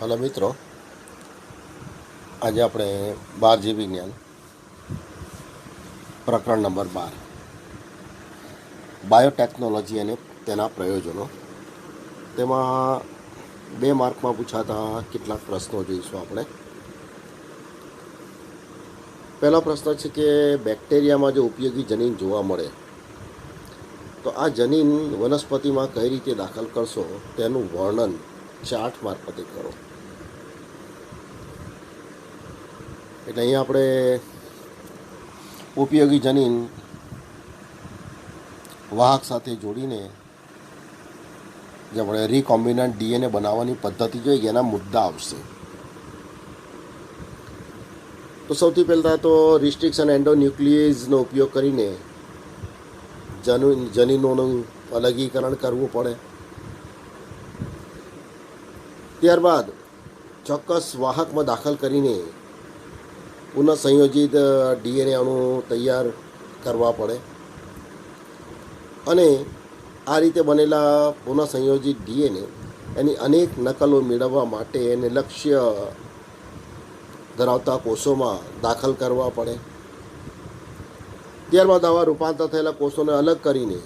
Hello મિત્રો, આજે આપણે 12 વિજ્ઞાન પ્રકરણ નંબર 12 બાયોટેકનોલોજી અને તેના પ્રયોજનો, તેમાં 2 માર્કમાં પૂછાતા કેટલાક પ્રશ્નો જોઈશું આપણે. પહેલો પ્રશ્ન છે કે બેક્ટેરિયામાં જો ઉપયોગી જનીન જોવા મળે તો આ જનીન વનસ્પતિમાં કઈ રીતે દાખલ કરશો તેનું વર્ણન ચાર્ટ મારફતે કરો. એટલે અહીંયા આપણે ઉપયોગી જનીન વાહક સાથે જોડીને જે આપણે રીકોમ્બિનન્ટ ડીએનએ બનાવવાની પદ્ધતિ જોઈએ એના મુદ્દા આવશે. તો સૌથી પહેલાં તો રિસ્ટ્રિક્શન એન્ડોન્યુક્લિયસનો ઉપયોગ કરીને જનીનોનું અલગીકરણ કરવું પડે. ત્યારબાદ ચોક્કસ વાહકમાં દાખલ કરીને પુનઃસંયોજિત ડીએનએ અણુ તૈયાર કરવા પડે અને આ રીતે બનેલા પુનઃસંયોજિત ડીએનએ એની અનેક નકલો મેળવવા માટે એને લક્ષ્ય ધરાવતા કોષોમાં દાખલ કરવા પડે. ત્યારબાદ આવા રૂપાંતર થયેલા કોષોને અલગ કરીને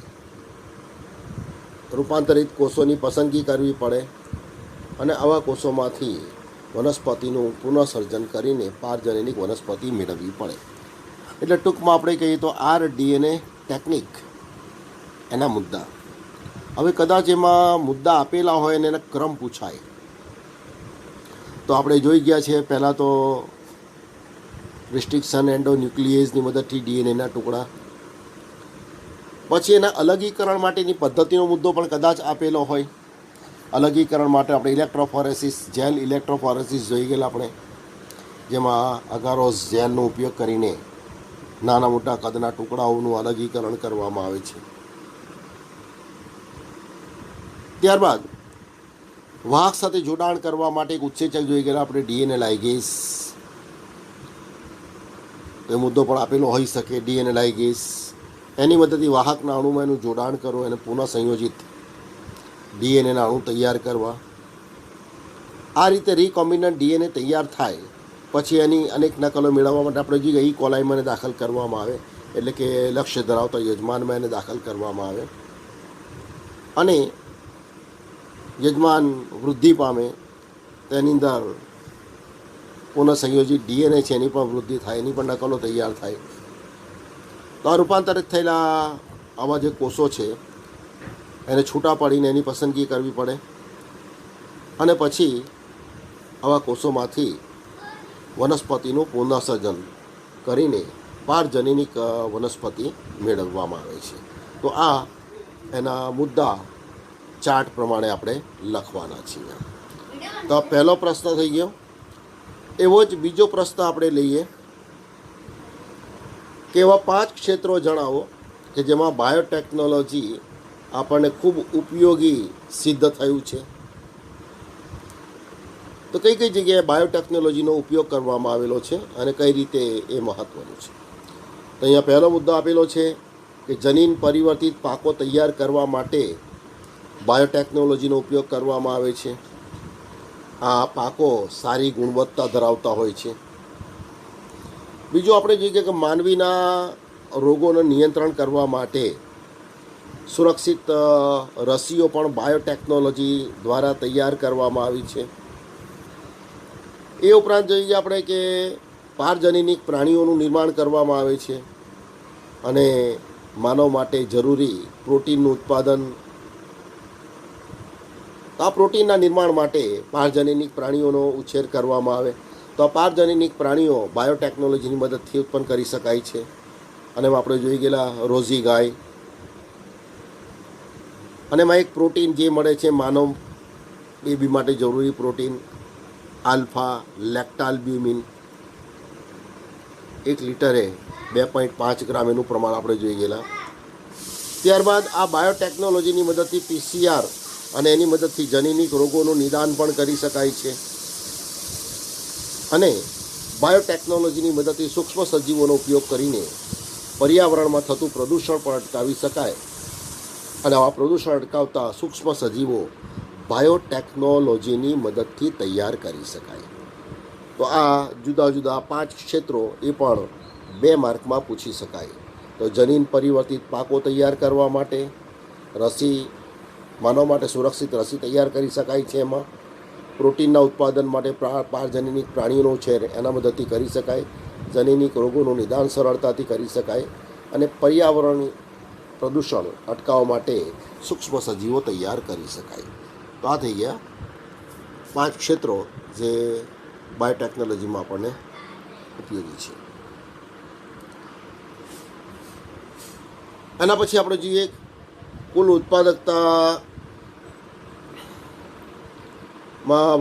રૂપાંતરિત કોષોની પસંદગી કરવી પડે અને આવા કોષોમાંથી વનસ્પતિનું પુનઃસર્જન કરીને પારજનનિક વનસ્પતિ મેળવવી પડે. એટલે ટૂંકમાં આપણે કહીએ તો RDNA ટેકનિક એના મુદ્દા. હવે કદાચ એમાં મુદ્દા આપેલા હોય અને એના ક્રમ પૂછાય તો આપણે જોઈ ગયા છે. પહેલાં તો રિસ્ટ્રિક્શન એન્ડોન્યુક્લિયસની મદદથી ડીએનએના ટુકડા, પછી એના અલગીકરણ માટેની પદ્ધતિનો મુદ્દો પણ કદાચ આપેલો હોય. અલગીકરણ માટે આપણે ઇલેક્ટ્રોફોરેસિસ, જેલ ઇલેક્ટ્રોફોરેસિસ જોઈ ગયેલા આપણે, જેમાં અગારોસ જેલનો ઉપયોગ કરીને નાના મોટા કદના ટુકડાઓનું અલગીકરણ કરવામાં આવે છે. ત્યારબાદ વાહક સાથે જોડાણ કરવા માટે એક ઉત્સેચક જોઈ ગયેલા આપણે, ડીએનએ લાઇગેસ. એ મુદ્દો પણ આપેલો હોઈ શકે. ડીએનએ લાઇગેસ એની મદદથી વાહકના અણુમાં એનું જોડાણ કરો અને પુનઃ સંયોજિત ડીએનએના અણુ તૈયાર કરવા. આ રીતે રીકોમ્બિનન્ટ ડીએનએ તૈયાર થાય પછી એની અનેક નકલો મેળવવા માટે આપણે જોઈએ ઈ કોલાઈમાં એને દાખલ કરવામાં આવે, એટલે કે લક્ષ્ય ધરાવતા યજમાનમાં એને દાખલ કરવામાં આવે અને યજમાન વૃદ્ધિ પામે તેની અંદર પુનઃ સંયોજિત ડીએનએ છે એની પણ વૃદ્ધિ થાય, એની પણ નકલો તૈયાર થાય. તો આ રૂપાંતરિત થયેલા આવા જે કોષો છે એને છૂટા પાડીને એની પસંદગી કરવી પડે અને પછી આવા કોષોમાંથી વનસ્પતિનું પુનઃસર્જન કરીને પારજનનિક વનસ્પતિ મેળવવામાં આવે છે. તો આ એના મુદ્દા ચાર્ટ પ્રમાણે આપણે લખવાના છીએ. તો પહેલો પ્રશ્ન થઈ ગયો. એવો જ બીજો પ્રશ્ન આપણે લઈએ કે એવા 5 ક્ષેત્રો જણાવો કે જેમાં બાયોટેકનોલોજી આપણને ખૂબ ઉપયોગી સિદ્ધ થયું છે. તો કઈ કઈ જગ્યાએ બાયોટેકનોલોજીનો ઉપયોગ કરવામાં આવેલો છે અને કઈ રીતે એ મહત્ત્વનું છે. તો અહીંયા પહેલો મુદ્દો આપેલો છે કે જનીન પરિવર્તિત પાકો તૈયાર કરવા માટે બાયોટેકનોલોજીનો ઉપયોગ કરવામાં આવે છે. આ પાકો સારી ગુણવત્તા ધરાવતા હોય છે. બીજું આપણે જોઈએ કે માનવીના રોગોનું નિયંત્રણ કરવા માટે સુરક્ષિત રસીઓ પણ બાયોટેકનોલોજી દ્વારા તૈયાર કરવામાં આવી છે. એ ઉપરાંત જોઈએ આપણે કે પારજનનિક પ્રાણીઓનું નિર્માણ કરવામાં આવે છે અને માનવ માટે જરૂરી પ્રોટીનનું ઉત્પાદન. આ પ્રોટીનના નિર્માણ માટે પારજનનિક પ્રાણીઓનો ઉછેર કરવામાં આવે. તો આ પારજનનિક પ્રાણીઓ બાયોટેકનોલોજીની મદદથી ઉત્પન્ન કરી શકાય છે. અને એમાં આપણે જોઈ ગયેલા રોઝી ગાય, અને એમાં એક પ્રોટીન જે મળે છે માનવ બેબી માટે જરૂરી પ્રોટીન, આલ્ફા લેક્ટાલ્બ્યુમિન, 1 લિટરે 2.5 ગ્રામ એનું પ્રમાણ આપણે જોઈ ગયેલા. ત્યારબાદ આ બાયોટેકનોલોજીની મદદથી PCR અને એની મદદથી જનીનિક રોગોનું નિદાન પણ કરી શકાય છે અને બાયોટેકનોલોજીની મદદથી સૂક્ષ્મ સજીવોનો ઉપયોગ કરીને પર્યાવરણમાં થતું પ્રદૂષણ પણ અટકાવી શકાય અને આવા પ્રદૂષણ અટકાવતા સૂક્ષ્મ સજીવો બાયોટેકનોલોજીની મદદથી તૈયાર કરી શકાય. તો આ જુદા જુદા 5 ક્ષેત્રો એ પણ 2 માર્કમાં પૂછી શકાય. તો જનીન પરિવર્તિત પાકો તૈયાર કરવા માટે રસી, માનવ માટે સુરક્ષિત રસી તૈયાર કરી શકાય છે. એમાં પ્રોટીનના ઉત્પાદન માટે પારજનીનિક પ્રાણીઓનો ઉછેર એના મદદથી કરી શકાય. જનીનિક રોગોનું નિદાન સરળતાથી કરી શકાય. અને પર્યાવરણ પ્રદૂષણ અટકાવવા માટે સૂક્ષ્મ સજીવો તૈયાર કરી શકાય. તો આ થઈ ગયા 5 ક્ષેત્રો જે બાયોટેકનોલોજીમાં આપણને ઉપયોગી છે. એના પછી આપણે જોઈએ કુલ ઉત્પાદકતામાં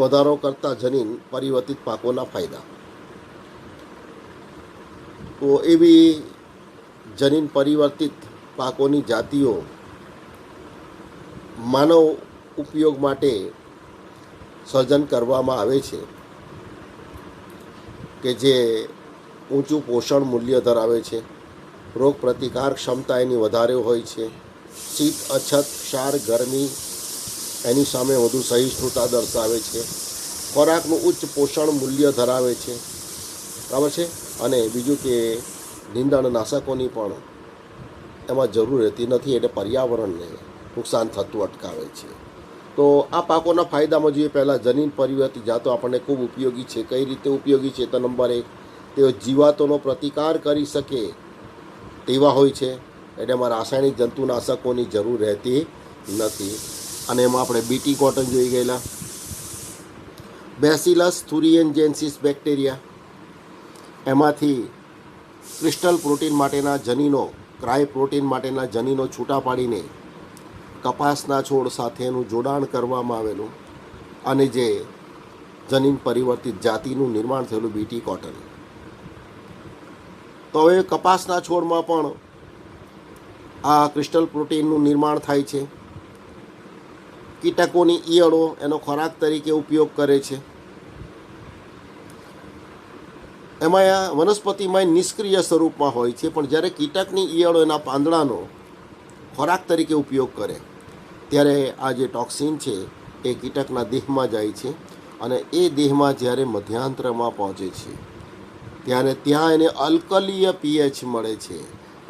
વધારો કરતા જનીન પરિવર્તિત પાકોના ફાયદા. તો એવી જનીન પરિવર્તિત પાકોની જાતિઓ માનવ ઉપયોગ માટે સર્જન કરવામાં આવે છે કે જે ઊંચું પોષણ મૂલ્ય ધરાવે છે, રોગ પ્રતિકાર ક્ષમતા એની વધારે હોય છે, શીત, અછત, ક્ષાર, ગરમી એની સામે વધુ સહિષ્ણુતા દર્શાવે છે, ખોરાકનું ઉચ્ચ પોષણ મૂલ્ય ધરાવે છે, બરાબર છે. અને બીજું કે નીંદણનાશકોની પણ એમાં જરૂર રહેતી નથી, એટલે પર્યાવરણને નુકસાન થતું અટકાવે છે. તો આ પાકોના ફાયદામાં જોઈએ, પહેલાં જનીન પરિવર્તિત જાતો આપણને ખૂબ ઉપયોગી છે. કઈ રીતે ઉપયોગી છે? તો નંબર 1, તેઓ જીવાતોનો પ્રતિકાર કરી શકે તેવા હોય છે, એટલે એમાં રાસાયણિક જંતુનાશકોની જરૂર રહેતી નથી. અને એમાં આપણે બીટી કોટન જોઈ ગયેલા. બેસિલસ થુરિન્જેન્સિસ બેક્ટેરિયા, એમાંથી ક્રિસ્ટલ પ્રોટીન માટેના જનીનો, ક્રાય પ્રોટીન માટેના જનીનો છૂટા પાડીને કપાસના છોડ સાથેનું જોડાણ કરવામાં આવેલું અને જે જનીન પરિવર્તિત જાતિનું નિર્માણ થયેલું બીટી કોટન. તો હવે કપાસના છોડમાં પણ આ ક્રિસ્ટલ પ્રોટીનનું નિર્માણ થાય છે. કીટકોની ઈયળો એનો ખોરાક તરીકે ઉપયોગ કરે છે. એમાં વનસ્પતિમાં નિષ્ક્રિય સ્વરૂપમાં હોય છે, પણ જ્યારે કીટકની ઈયળો એના પાંદડાનો ખોરાક તરીકે ઉપયોગ કરે ત્યારે આ જે ટોક્સિન છે એ કીટકના દેહમાં જાય છે અને એ દેહમાં જ્યારે મધ્યાંતરમાં પહોંચે છે ત્યારે ત્યાં એને અલ્કલીય પીએચ મળે છે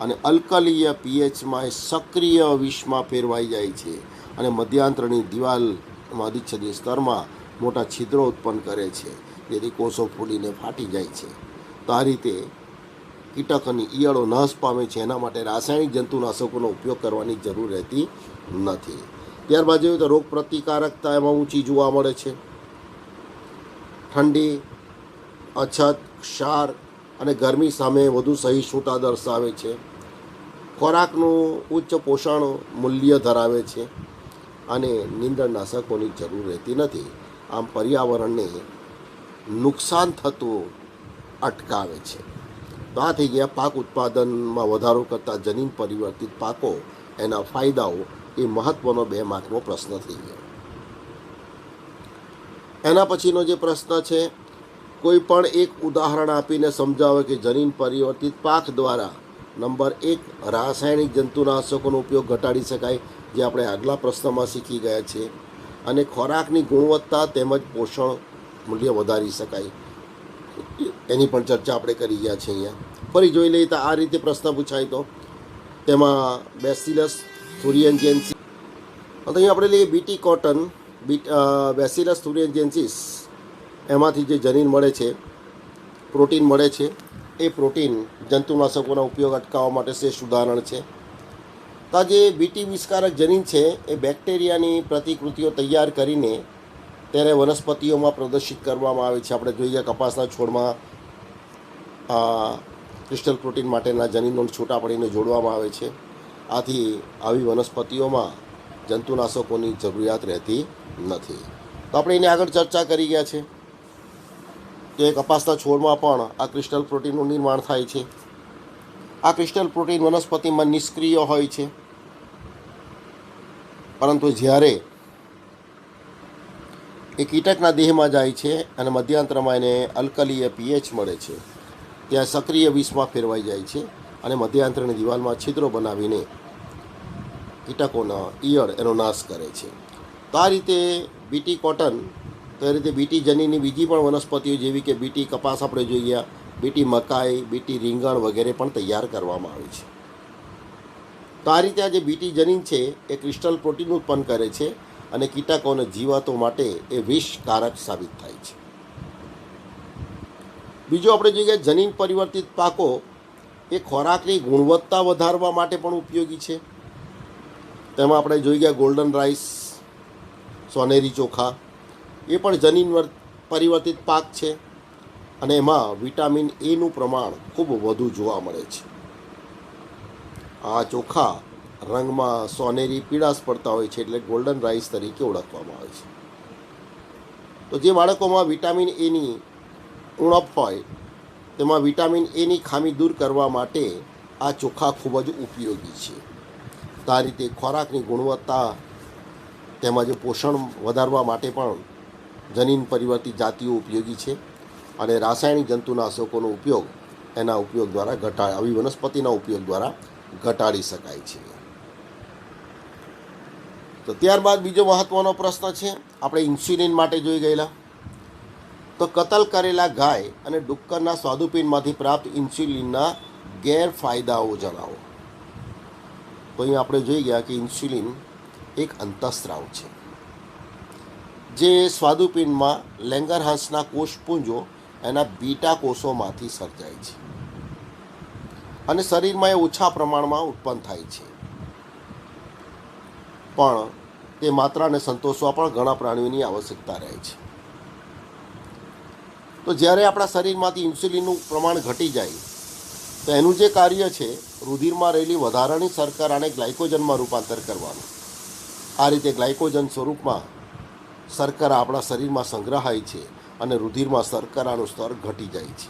અને અલ્કલીય પીએચમાં એ સક્રિય વિષમાં ફેરવાઈ જાય છે અને મધ્યાંતરની દિવાલમાં અધિચ્છદીય સ્તરમાં મોટા છિદ્રો ઉત્પન્ન કરે છે, જેથી કોષો ફૂલીને ફાટી જાય છે. તો આ રીતે કીટકની ઈયળો નાશ પામે છે. એના માટે રાસાયણિક જંતુનાશકોનો ઉપયોગ કરવાની જરૂર રહેતી નથી. ત્યારબાદ જોઈએ તો રોગ પ્રતિકારકતા એમાં ઊંચી જોવા મળે છે. ઠંડી, અછત, ક્ષાર અને ગરમી સામે વધુ સહિષ્ણુતા દર્શાવે છે. ખોરાકનું ઉચ્ચ પોષણ મૂલ્ય ધરાવે છે અને નીંદણનાશકોની જરૂર રહેતી નથી. આમ પર્યાવરણને નુકસાન થતું અટકાવે છે. તો આ થઈ ગયા પાક ઉત્પાદનમાં વધારો કરતા જનીન પરિવર્તિત પાકો, એના ફાયદાઓ. એ મહત્ત્વનો 2 માર્કનો પ્રશ્ન થઈ ગયો. એના પછીનો જે પ્રશ્ન છે, કોઈ પણ એક ઉદાહરણ આપીને સમજાવે કે જનીન પરિવર્તિત પાક દ્વારા નંબર 1, રાસાયણિક જંતુનાશકોનો ઉપયોગ ઘટાડી શકાય, જે આપણે આગલા પ્રશ્નમાં શીખી ગયા છે, અને ખોરાકની ગુણવત્તા તેમજ પોષણ મૂલ્ય વધારી શકાય, એની પણ ચર્ચા આપણે કરી ગયા છે. અહીંયા ફરી જોઈ લઈએ તો આ રીતે પ્રશ્ન પૂછાય તો તેમાં બેસિલસ થુરિન્જેન્સિસ, અહીંયા આપણે લઈએ બીટી કોટન, બેસિલસ થુરિન્જેન્સિસ, એમાંથી જે જનીન મળે છે, પ્રોટીન મળે છે, એ પ્રોટીન જંતુનાશકોના ઉપયોગ અટકાવવા માટે શ્રેષ્ઠ ઉદાહરણ છે. તો આ જે બીટી વિષકારક જનીન છે એ બેક્ટેરિયાની પ્રતિકૃતિઓ તૈયાર કરીને તેને વનસ્પતિઓમાં પ્રદર્શિત કરવામાં આવે છે. આપણે જોઈએ કપાસના છોડમાં ક્રિસ્ટલ પ્રોટીન માટેના જનીનો છૂટા પડીને જોડવામાં આવે છે. આથી આવી વનસ્પતિઓમાં જંતુનાશકોની જરૂરિયાત રહેતી નથી. તો આપણે એની આગળ ચર્ચા કરી ગયા છે કે કપાસના છોડમાં પણ આ ક્રિસ્ટલ પ્રોટીનનું નિર્માણ થાય છે. આ ક્રિસ્ટલ પ્રોટીન વનસ્પતિમાં નિષ્ક્રિય હોય છે, પરંતુ જ્યારે એ કીટકના દેહમાં જાય છે અને મધ્યાંતરમાં એને અલ્કલીય પીએચ મળે છે, ત્યાં સક્રિય વિષમાં ફેરવાઈ જાય છે અને મધ્યાંતરની દિવાલમાં છિદ્રો બનાવીને કીટકોના ઈયળ એનો નાશ કરે છે. તો આ રીતે બીટી કોટન, તો એ રીતે બીટી જનીની બીજી પણ વનસ્પતિઓ જેવી કે બીટી કપાસ આપણે જોઈ ગયા, બીટી મકાઈ, બીટી રીંગણ વગેરે પણ તૈયાર કરવામાં આવે છે. તો આ રીતે આ જે બીટી જનીન છે એ ક્રિસ્ટલ પ્રોટીન ઉત્પન્ન કરે છે અને કીટકો અને જીવાતો માટે એ વિષકારક સાબિત થાય છે. બીજું આપણે જોઈએ જનીન પરિવર્તિત પાકો એ ખોરાકની ગુણવત્તા વધારવા માટે પણ ઉપયોગી છે. તેમાં આપણે જોઈ ગયા ગોલ્ડન રાઈસ, સોનેરી ચોખા, એ પણ જનીન પરિવર્તિત પાક છે અને એમાં વિટામિન એનું પ્રમાણ ખૂબ વધુ જોવા મળે છે. આ ચોખા રંગમાં સોનેરી પીળાશ પડતા હોય છે એટલે ગોલ્ડન રાઈસ તરીકે ઓળખવામાં આવે છે. તો જે બાળકોમાં વિટામિન એની ઉણપ હોય તેમાં વિટામિન એની ખામી દૂર કરવા માટે આ ચોખા ખૂબ જ ઉપયોગી છે. તો આ રીતે ખોરાકની ગુણવત્તા તેમજ પોષણ વધારવા માટે પણ જનીન પરિવર્તિત જાતિઓ ઉપયોગી છે અને રાસાયણિક જંતુનાશકોનો ઉપયોગ એના ઉપયોગ દ્વારા આવી વનસ્પતિના ઉપયોગ દ્વારા ઘટાડી શકાય છે. તો ત્યારબાદ બીજો મહત્ત્વનો પ્રશ્ન છે, આપણે ઇન્સ્યુલિન માટે જોઈ ગયેલા. તો કતલ કરેલા ગાય અને ડુક્કરના સ્વાદુપિંડમાંથી પ્રાપ્ત ઇન્સ્યુલિનના ગેરફાયદાઓ જણાવો. તો અહીં આપણે જોઈ ગયા કે ઇન્સ્યુલિન એક અંતઃસ્ત્રાવ છે જે સ્વાદુપિંડમાં લેંગરહાન્સના કોષપુંજો એના બીટા કોષોમાંથી સર્જાય છે અને શરીરમાં એ ઓછા પ્રમાણમાં ઉત્પન્ન થાય છે. પણ તે માત્રાને સંતોષવા પણ ઘણા પ્રાણીઓની આવશ્યકતા રહે છે. તો જ્યારે આપણા શરીરમાંથી ઇન્સ્યુલિનનું પ્રમાણ ઘટી જાય તો એનું જે કાર્ય છે રુધિરમાં રહેલી વધારાની શર્કરાને ગ્લાયકોજનમાં રૂપાંતર કરવાનું. આ રીતે ગ્લાયકોજન સ્વરૂપમાં શર્કરા આપણા શરીરમાં સંગ્રહાય છે અને રુધિરમાં શર્કરાનું સ્તર ઘટી જાય છે.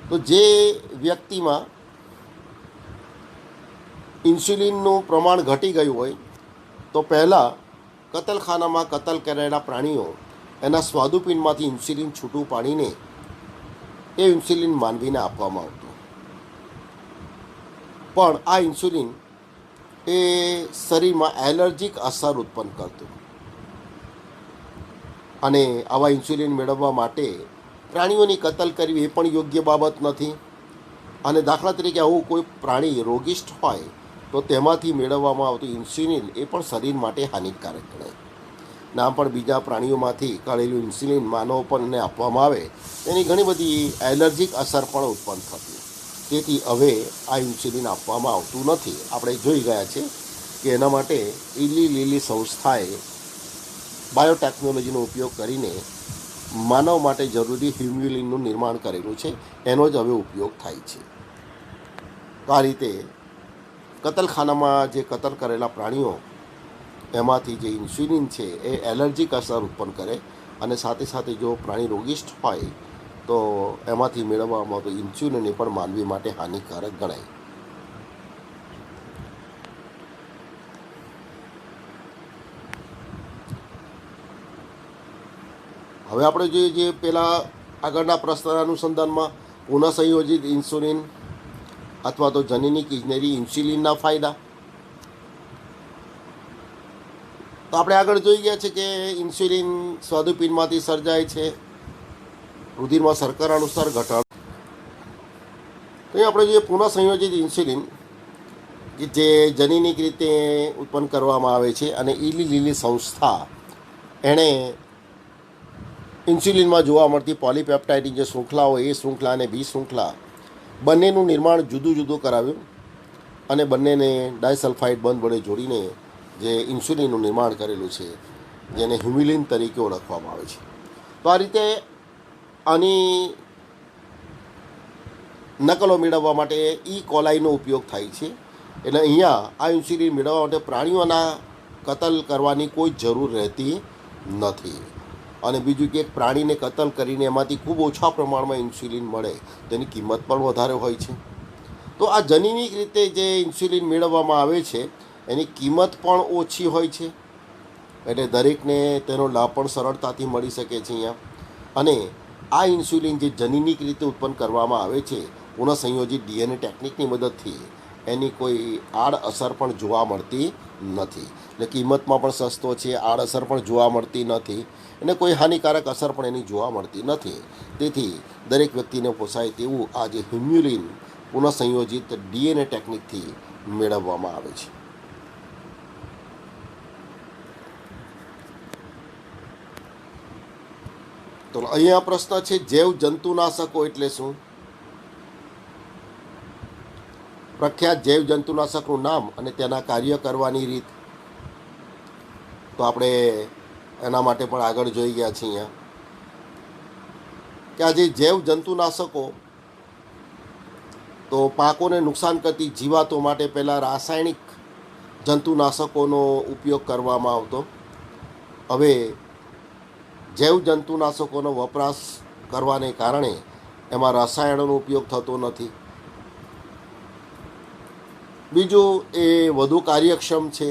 તો જે વ્યક્તિમાં ઇન્સ્યુલિનનું પ્રમાણ ઘટી ગયું હોય તો પહેલાં કતલખાનામાં કતલ કરેલા પ્રાણીઓ એના સ્વાદુપિંડમાંથી ઇન્સ્યુલિન છૂટું પાડીને એ ઇન્સ્યુલિન માનવીને આપવામાં આવતું. પણ આ ઇન્સ્યુલિન એ શરીરમાં એલર્જીક અસર ઉત્પન્ન કરતું અને આવા ઇન્સ્યુલિન મેળવવા માટે પ્રાણીઓની કતલ કરવી એ પણ યોગ્ય બાબત નથી. અને દાખલા તરીકે આવું કોઈ પ્રાણી રોગિષ્ઠ હોય તો તેમાંથી મેળવવામાં આવતું ઇન્સ્યુલિન એ પણ શરીર માટે હાનિકારક ગણાય. નામ પણ બીજા પ્રાણીઓમાંથી કાઢેલું ઇન્સ્યુલિન માનવ પણને આપવામાં આવે તેની ઘણી બધી એલર્જીક અસર પણ ઉત્પન્ન થતી. તેથી હવે આ ઇન્સ્યુલિન આપવામાં આવતું નથી. આપણે જોઈ ગયા છે કે એના માટે ઇલી લીલી સંસ્થાએ બાયોટેકનોલોજીનો ઉપયોગ કરીને માનવ માટે જરૂરી હ્યુમ્યુલિનનું નિર્માણ કરેલું છે, એનો જ હવે ઉપયોગ થાય છે. તો આ રીતે કતલખાનામાં જે કતલ કરેલા પ્રાણીઓ એમાંથી જે ઇન્સ્યુલિન છે એ એલર્જીક અસર ઉત્પન્ન કરે અને સાથે સાથે જો પ્રાણી રોગિષ્ઠ હોય તો એમાંથી મેળવવામાં આવતું ઇન્સ્યુલિન એ પણ માનવી માટે હાનિકારક ગણાય. હવે આપણે જોઈએ જે પેલા આગળના પ્રશ્નના અનુસંધાનમાં પુનઃસંયોજિત ઇન્સ્યુલિન અથવા તો જનીનિક ઇજનેરી ઇન્સ્યુલિનના ફાયદા. તો આપણે આગળ જોઈ ગયા છે કે ઇન્સ્યુલિન સ્વાદુપિંડમાંથી સર્જાય છે, રુધિરમાં શર્કરાનું સ્તર ઘટાડે. તો અહીં આપણે જોઈએ પુનઃસંયોજિત ઇન્સ્યુલિન કે જે જનીનિક રીતે ઉત્પન્ન કરવામાં આવે છે અને ઇલી લીલી સંસ્થા એણે ઇન્સ્યુલિનમાં જોવા મળતી પોલીપેપ્ટાઇડની જે શૃંખલા હોય એ શૃંખલા અને બી શૃંખલા બંનેનું નિર્માણ જુદું જુદું કરાવ્યું અને બંનેને ડાયસલ્ફાઇડ બંધ વડે જોડીને જે ઇન્સ્યુલિનનું નિર્માણ કરેલું છે જેને હ્યુમ્યુલિન તરીકે ઓળખવામાં આવે છે. તો આ રીતે આની નકલો મેળવવા માટે ઈ કોલાઈનો ઉપયોગ થાય છે. એટલે અહીંયા આ ઇન્સ્યુલિન મેળવવા માટે પ્રાણીઓના કતલ કરવાની કોઈ જરૂર રહેતી નથી. અને બીજું કે એક પ્રાણીને કતલ કરીને એમાંથી ખૂબ ઓછા પ્રમાણમાં ઇન્સ્યુલિન મળે તેની કિંમત પણ વધારે હોય છે. તો આ જનીનિક રીતે જે ઇન્સ્યુલિન મેળવવામાં આવે છે એની કિંમત પણ ઓછી હોય છે એટલે દરેકને તેનો લાભ પણ સરળતાથી મળી શકે છે અહીંયા. અને આ ઇન્સ્યુલિન જે જનીનિક રીતે ઉત્પન્ન કરવામાં આવે છે પુનઃસંયોજિત ડીએનએ ટેકનિકની મદદથી એની કોઈ આડઅસર પણ જોવા મળતી નથી. એટલે કિંમતમાં પણ સસ્તો છે, આડઅસર પણ જોવા મળતી નથી અને કોઈ હાનિકારક અસર પણ એની જોવા મળતી નથી. તેથી દરેક વ્યક્તિને પોસાય તેવું આ જે હિમ્યુલિન પુનઃસંયોજિત ડીએનએ ટેકનિકથી મેળવવામાં આવે છે. તો અહીંયા પ્રશ્ન છે, જૈવ જંતુનાશકો એટલે શું? પ્રખ્યાત જૈવ જંતુનાશકનું નામ અને તેના કાર્ય કરવાની રીત. તો આપણે એના માટે પણ આગળ જોઈ ગયા છીએ અહીંયા કે આ જે જૈવ જંતુનાશકો તો પાકોને નુકસાન કરતી જીવાતો માટે પહેલાં રાસાયણિક જંતુનાશકોનો ઉપયોગ કરવામાં આવતો. હવે જૈવ જંતુનાશકોનો વપરાશ કરવાને કારણે એમાં રસાયણોનો ઉપયોગ થતો નથી. બીજું, એ વધુ કાર્યક્ષમ છે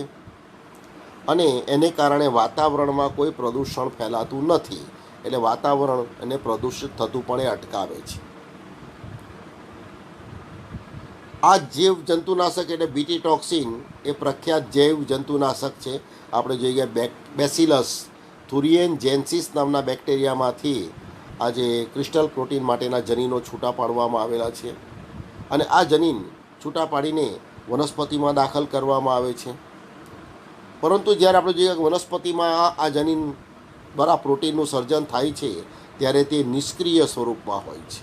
અને એને કારણે વાતાવરણમાં કોઈ પ્રદૂષણ ફેલાતું નથી. એટલે વાતાવરણ એને પ્રદૂષિત થતું પણ એ અટકાવે છે. આ જૈવ જંતુનાશક એટલે બીટી ટોક્સિન એ પ્રખ્યાત જૈવ જંતુનાશક છે. આપણે જોઈએ બેસિલસ થુરિએન્જેન્સિસ નામના બેક્ટેરિયામાંથી આ જે ક્રિસ્ટલ પ્રોટીન માટેના જનીનો છૂટા પાડવામાં આવેલા છે અને આ જનીન છૂટા પાડીને વનસ્પતિમાં દાખલ કરવામાં આવે છે. પરંતુ જ્યારે આપણે જોઈએ કે વનસ્પતિમાં આ જનીન દ્વારા પ્રોટીનનું સર્જન થાય છે ત્યારે તે નિષ્ક્રિય સ્વરૂપમાં હોય છે.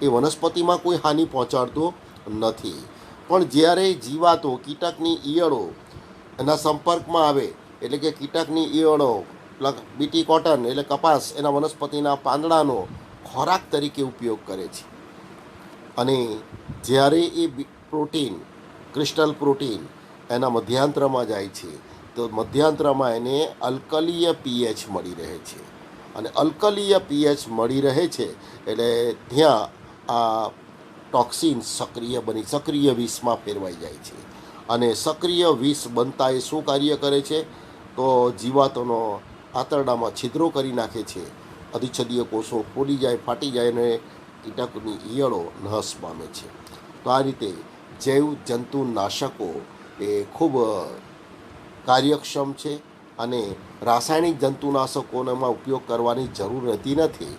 એ વનસ્પતિમાં કોઈ હાનિ પહોંચાડતો નથી. પણ જ્યારે જીવાતો કીટકની ઈયળો એના સંપર્કમાં આવે, એટલે કે કીટકની ઈયળો બીટી કોટન એટલે કપાસ એના વનસ્પતિના પાંદડાનો ખોરાક તરીકે ઉપયોગ કરે છે અને જ્યારે એ પ્રોટીન ક્રિસ્ટલ પ્રોટીન એના મધ્યાંતરમાં જાય છે તો મધ્યાંતરમાં એને અલ્કલીય પીએચ મળી રહે છે અને અલ્કલીય પીએચ મળી રહે છે એટલે ત્યાં આ ટોક્સિન સક્રિય વિષમાં ફેરવાઈ જાય છે અને સક્રિય વિષ બનતા એ શું કાર્ય કરે છે તો જીવાતોનો આંતરડામાં છિદ્રો કરી નાખે છે. અધિચ્છદીય કોષો ફૂલી જાય, ફાટી જાય અને કીટકની ઈયળો નાશ પામે છે. તો આ રીતે જૈવ જંતુનાશકો એ ખૂબ કાર્યક્ષમ છે અને રાસાયણિક જંતુનાશકોમાં ઉપયોગ કરવાની જરૂર રહેતી નથી.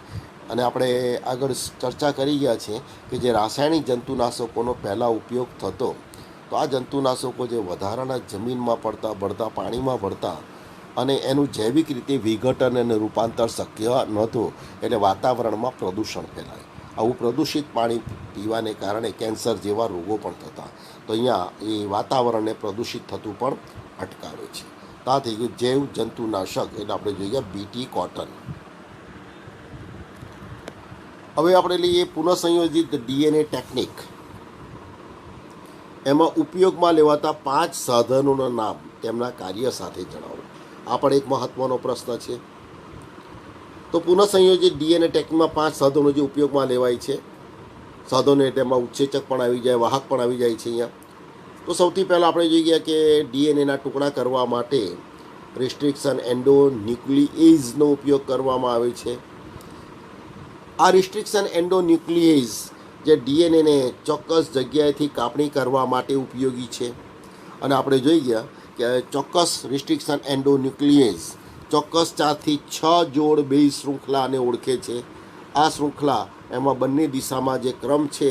અને આપણે આગળ ચર્ચા કરી ગયા છે કે જે રાસાયણિક જંતુનાશકોનો પહેલાં ઉપયોગ થતો, તો આ જંતુનાશકો જે વધારાના જમીનમાં ભળતા પાણીમાં ભળતા અને એનું જૈવિક રીતે વિઘટન અને રૂપાંતર શક્ય નહોતું. એટલે વાતાવરણમાં પ્રદૂષણ ફેલાય. આવું પ્રદૂષિત પાણી પીવાને કારણે કેન્સર જેવા રોગો પણ થતા. તો અહીંયા એ વાતાવરણને પ્રદૂષિત થતું પણ અટકાવે છે. તો આ થઈ ગયું જૈવ જંતુનાશક એટલે આપણે જોઈએ બીટી કોટન. હવે આપણે લઈએ પુનઃસંયોજિત ડીએનએ ટેકનિક. એમાં ઉપયોગમાં લેવાતા 5 સાધનોના નામ તેમના કાર્ય સાથે જણાવો. આ પણ એક મહત્ત્વનો પ્રશ્ન છે. તો પુનઃસંયોજિત ડીએનએ ટેકનિકમાં 5 સાધનો જે ઉપયોગમાં લેવાય છે. સાધનો એટલે એમાં ઉત્સેચક પણ આવી જાય, વાહક પણ આવી જાય છે અહીંયા. તો સૌથી પહેલાં આપણે જોઈએ કે ડીએનએના ટુકડા કરવા માટે રિસ્ટ્રિક્શન એન્ડોન્યુક્લિએઝનો ઉપયોગ કરવામાં આવે છે. આ રિસ્ટ્રિક્શન એન્ડોન્યુક્લિએઝ જે ડીએનએને ચોક્કસ જગ્યાએથી કાપણી કરવા માટે ઉપયોગી છે. અને આપણે જોઈ ગયા કે ચોક્કસ રિસ્ટ્રિક્શન એન્ડોન્યુક્લિએઝ ચોક્કસ 4 થી 6 જોડ બેઝ શૃંખલાને ઓળખે છે. આ શૃંખલા એમાં બંને દિશામાં જે ક્રમ છે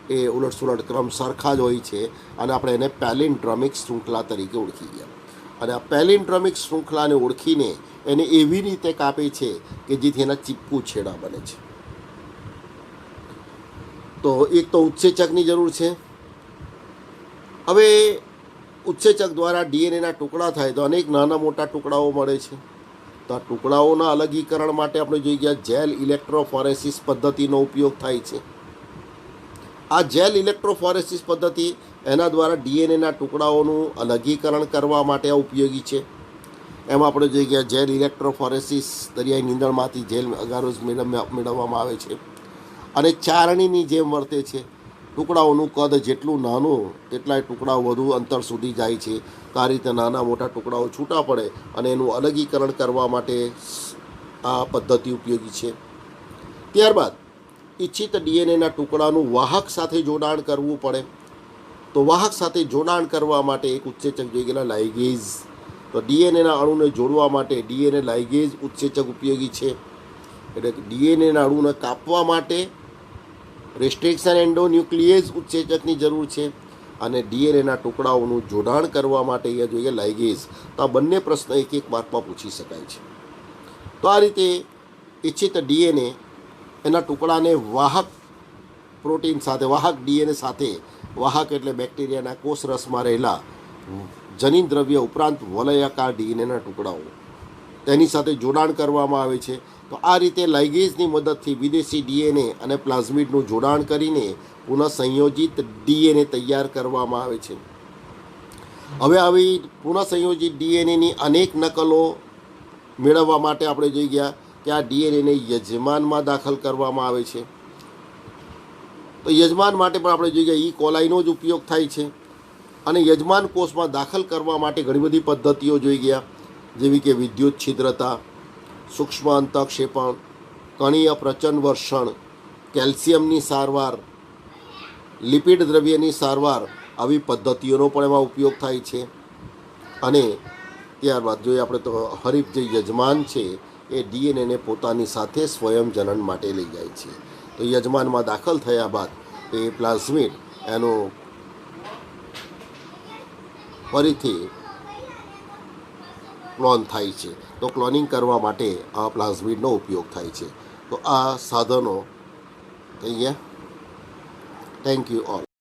એ ઉલટસુલટ ક્રમ સરખા જ હોય છે અને આપણે એને પેલિન્ડ્રોમિક શૃંખલા તરીકે ઓળખી ગયા. અને આ પેલિન્ડ્રોમિક શૃંખલાને ઓળખીને એને એવી રીતે કાપે છે કે જેથી એના ચીપકુ છેડા બને છે. તો એક તો ઉત્સેચકની જરૂર છે. હવે ઉત્સેચક દ્વારા ડીએનએના ટુકડા થાય તો અનેક નાના મોટા ટુકડાઓ મળે છે. તો આ ટુકડાઓના અલગીકરણ માટે આપણે જોઈ ગયા જેલ ઇલેક્ટ્રોફોરેસિસ પદ્ધતિનો ઉપયોગ થાય છે. આ જેલ ઇલેક્ટ્રોફોરેસિસ પદ્ધતિ એના દ્વારા ડીએનએના ટુકડાઓનું અલગીકરણ કરવા માટે ઉપયોગી છે. એમાં આપણે જોઈ ગયા જેલ ઇલેક્ટ્રોફોરેસિસ દરિયાઈ નીંદણમાંથી જેલ અગારોજ મેળવવામાં આવે છે અને ચારણીની જેમ વર્તે છે. ટુકડાઓનું કદ જેટલું નાનું તેટલા ટુકડાઓ વધુ અંતર સુધી જાય છે. તો આ રીતે નાના મોટા ટુકડાઓ છૂટા પડે અને એનું અલગીકરણ કરવા માટે આ પદ્ધતિ ઉપયોગી છે. ત્યારબાદ ઇચ્છિત ડીએનએના ટુકડાનું વાહક સાથે જોડાણ કરવું પડે. તો વાહક સાથે જોડાણ કરવા માટે એક ઉત્સેચક જોઈ ગયેલા લાઇગેઝ. તો ડીએનએના અણુને જોડવા માટે ડીએનએ લાઇગેઝ ઉત્સેચક ઉપયોગી છે. એટલે ડીએનએના અણુને કાપવા માટે રેસ્ટ્રિક્શન એન્ડોન્યુક્લિયેઝ ઉત્સેચકની જરૂર છે, અને ડીએનએના ટુકડાઓનું જોડાણ કરવા માટે અહીંયા જોઈએ લાઇગેઝ. તો આ બંને પ્રશ્ન એક એક માર્કમાં પૂછી શકાય છે. તો આ રીતે ઇચ્છિત ડીએનએ એના ટુકડાને વાહક પ્રોટીન સાથે, વાહક ડીએનએ સાથે, વાહક એટલે બેક્ટેરિયાના કોષરસમાં રહેલા જનીન દ્રવ્ય ઉપરાંત વલયાકાર ડીએનએના ટુકડાઓ તેની સાથે જોડાણ કરવામાં આવે છે. તો આ રીતે લાઇગેઝની મદદથી વિદેશી ડીએનએ અને પ્લાઝમિડનું જોડાણ કરીને પુનઃસંયોજિત ડીએનએ તૈયાર કરવામાં આવે છે. હવે આવી પુનઃસંયોજિત ડીએનએની અનેક નકલો મેળવવા માટે આપણે જોઈ ગયા કે આ ડીએનએને યજમાનમાં દાખલ કરવામાં આવે છે. તો યજમાન માટે પણ આપણે જોઈ ગયા ઈ કોલાઈનો જ ઉપયોગ થાય છે. અને યજમાન કોષમાં દાખલ કરવા માટે ઘણી બધી પદ્ધતિઓ જોઈ ગયા, જેવી કે વિદ્યુત છિદ્રતા, સૂક્ષ્મ અંતઃક્ષેપણ, કણીય પ્રચનવર્ષણ, કેલ્શિયમની સારવાર, લિપિડ દ્રવ્યની સારવાર, આવી પદ્ધતિઓનો પણ એમાં ઉપયોગ થાય છે. અને ત્યારબાદ જોઈએ આપણે તો હરીફ જે યજમાન છે એ ડીએનએને પોતાની સાથે સ્વયં જનન માટે લઈ જાય છે. તો યજમાનમાં દાખલ થયા બાદ એ પ્લાઝમિડ એનું ફરીથી ક્લોન થાય છે. તો ક્લોનિંગ કરવા માટે આ પ્લાઝમિડનો ઉપયોગ થાય છે. તો આ સાધનો થઈ ગયા. Thank you all.